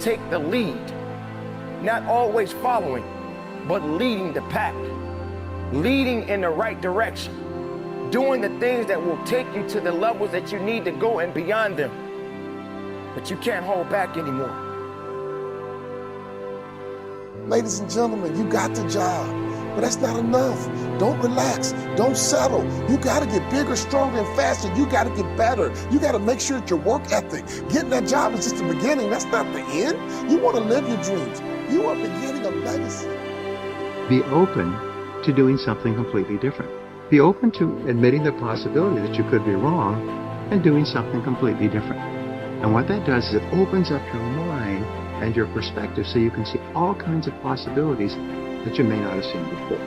take the lead, not always following, but leading the pack, leading in the right direction, doing the things that will take you to the levels that you need to go and beyond them. But you can't hold back anymore. Ladies and gentlemen, you got the job, but that's not enough. Don't relax, don't settle. You gotta get bigger, stronger, and faster. You gotta get better. You gotta make sure that your work ethic, getting that job is just the beginning. That's not the end. You wanna live your dreams. You are beginning a legacy. Be open to doing something completely different. Be open to admitting the possibility that you could be wrong and doing something completely different. And what that does is it opens up your mind and your perspective so you can see all kinds of possibilities that you may not have seen before.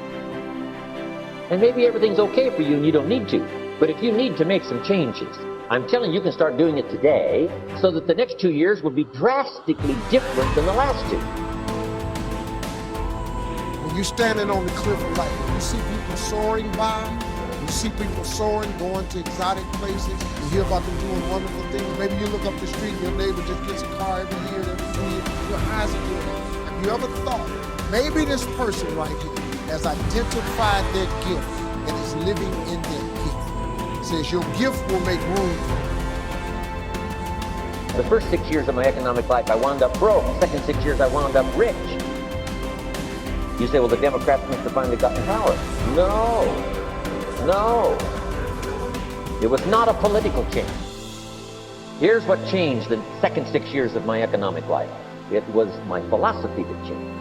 And maybe everything's okay for you and you don't need to. But if you need to make some changes, I'm telling you, you can start doing it today so that the next 2 years will be drastically different than the last 2. When you're standing on the cliff of life, you see people soaring by, you see people soaring, going to exotic places, you hear about them doing wonderful things. Maybe you look up the street and your neighbor just gets a car every year, every 2 years. Your eyes are doing it. Have you ever thought, maybe this person right here has identified their gift and is living in their gift? It says your gift will make room for you. The first 6 years of my economic life, I wound up broke. The second 6 years, I wound up rich. You say, well, the Democrats must have finally gotten power. No. It was not a political change. Here's what changed the second 6 years of my economic life. It was my philosophy that changed.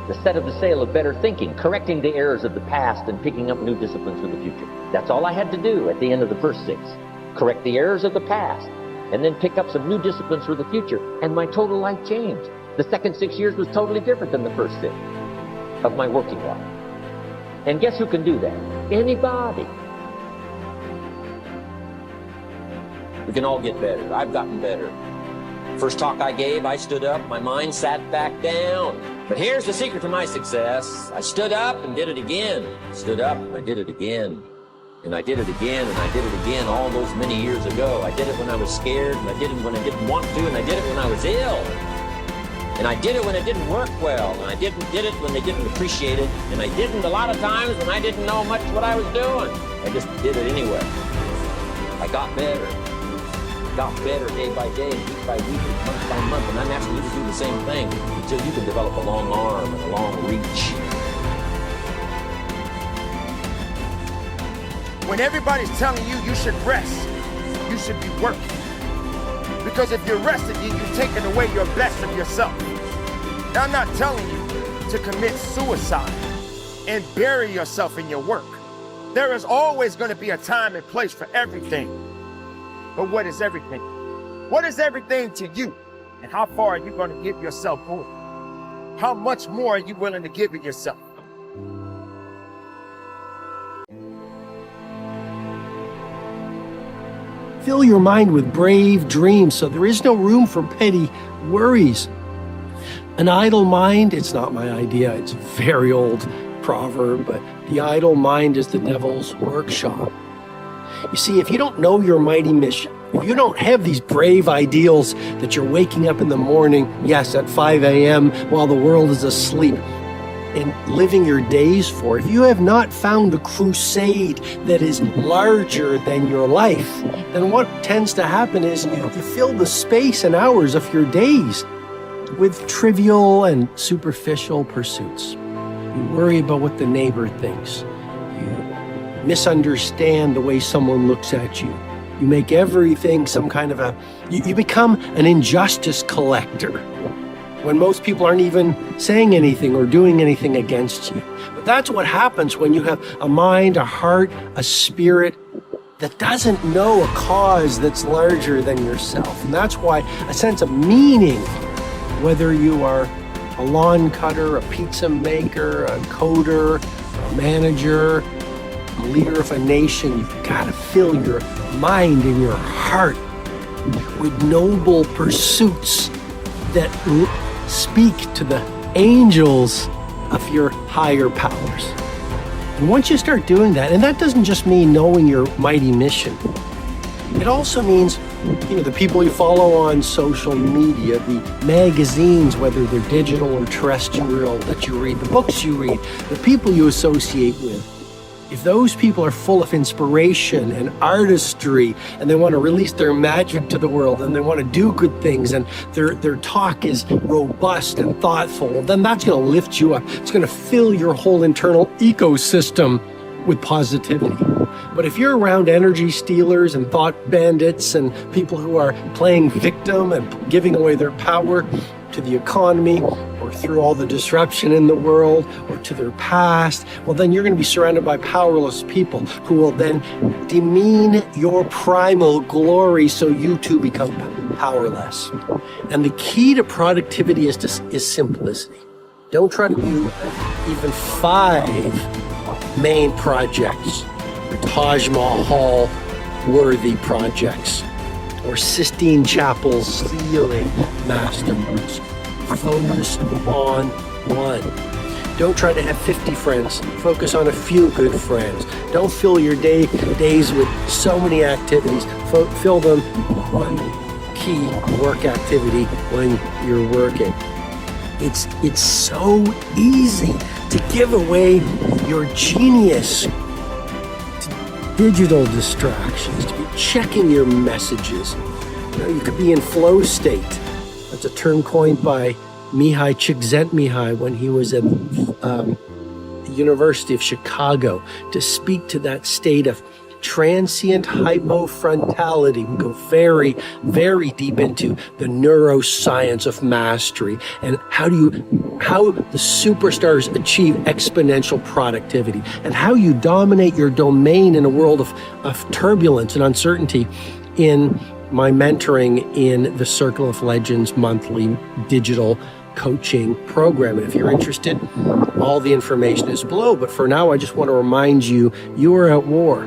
The set of the sail of better thinking, correcting the errors of the past and picking up new disciplines for the future. That's all I had to do at the end of the first 6. Correct the errors of the past and then pick up some new disciplines for the future. And my total life changed. The second 6 years was totally different than the first 6 of my working life. And guess who can do that? Anybody. We can all get better. I've gotten better. First talk I gave, I stood up, my mind sat back down. But here's the secret to my success. I stood up and did it again. Stood up and I did it again. And I did it again and I did it again all those many years ago. I did it when I was scared, and I did it when I didn't want to, and I did it when I was ill. And I did it when it didn't work well, and I did it when they didn't appreciate it, and I didn't a lot of times when I didn't know much what I was doing. I just did it anyway. I got better. Got better day by day, week by week, month by month, and I'm asking you to do the same thing until you can develop a long arm and a long reach. When everybody's telling you you should rest, you should be working. Because if you're resting, you're taking away your best of yourself. Now, I'm not telling you to commit suicide and bury yourself in your work. There is always going to be a time and place for everything. But what is everything? What is everything to you? And how far are you going to give yourself for it? How much more are you willing to give it yourself? Fill your mind with brave dreams so there is no room for petty worries. An idle mind, it's not my idea, it's a very old proverb, but the idle mind is the devil's workshop. You see, if you don't know your mighty mission, if you don't have these brave ideals that you're waking up in the morning, yes, at 5 a.m. while the world is asleep, and living your days for, if you have not found a crusade that is larger than your life, then what tends to happen is you fill the space and hours of your days with trivial and superficial pursuits. You worry about what the neighbor thinks. You misunderstand the way someone looks at you. You make everything some kind of you become an injustice collector when most people aren't even saying anything or doing anything against you. But that's what happens when you have a mind, a heart, a spirit that doesn't know a cause that's larger than yourself. And that's why a sense of meaning, whether you are a lawn cutter, a pizza maker, a coder, a manager, a leader of a nation, you've got to fill your mind and your heart with noble pursuits that speak to the angels of your higher powers. And once you start doing that, and that doesn't just mean knowing your mighty mission, It also means, the people you follow on social media, the magazines, whether they're digital or terrestrial, that you read, the books you read, the people you associate with. If those people are full of inspiration and artistry, and they want to release their magic to the world, and they want to do good things, and their talk is robust and thoughtful, then that's going to lift you up. It's going to fill your whole internal ecosystem with positivity. But if you're around energy stealers and thought bandits and people who are playing victim and giving away their power to the economy, or through all the disruption in the world, or to their past, well, then you're going to be surrounded by powerless people who will then demean your primal glory, so you too become powerless. And the key to productivity is simplicity. Don't try to do even 5 main projects, or Taj Mahal worthy projects, or Sistine Chapel ceiling masterworks. Focus on one. Don't try to have 50 friends. Focus on a few good friends. Don't fill your days with so many activities. Fill them with one key work activity when you're working. It's so easy to give away your genius to digital distractions, to be checking your messages. You could be in flow state. That's a term coined by Csikszentmihalyi when he was at the University of Chicago, to speak to that state of transient hypofrontality. We go very, very deep into the neuroscience of mastery and how the superstars achieve exponential productivity, and how you dominate your domain in a world of turbulence and uncertainty in my mentoring in the Circle of Legends monthly digital coaching program. And if you're interested, all the information is below. But for now, I just want to remind you, you are at war.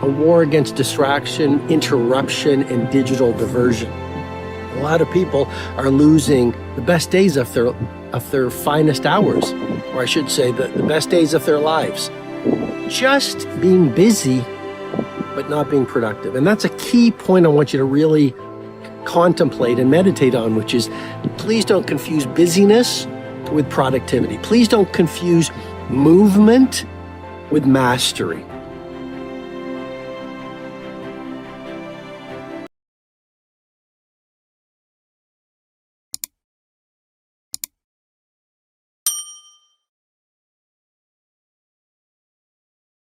A war against distraction, interruption, and digital diversion. A lot of people are losing the best days of their finest hours, or I should say the best days of their lives, just being busy but not being productive. And that's a key point I want you to really contemplate and meditate on, which is, please don't confuse busyness with productivity. Please don't confuse movement with mastery.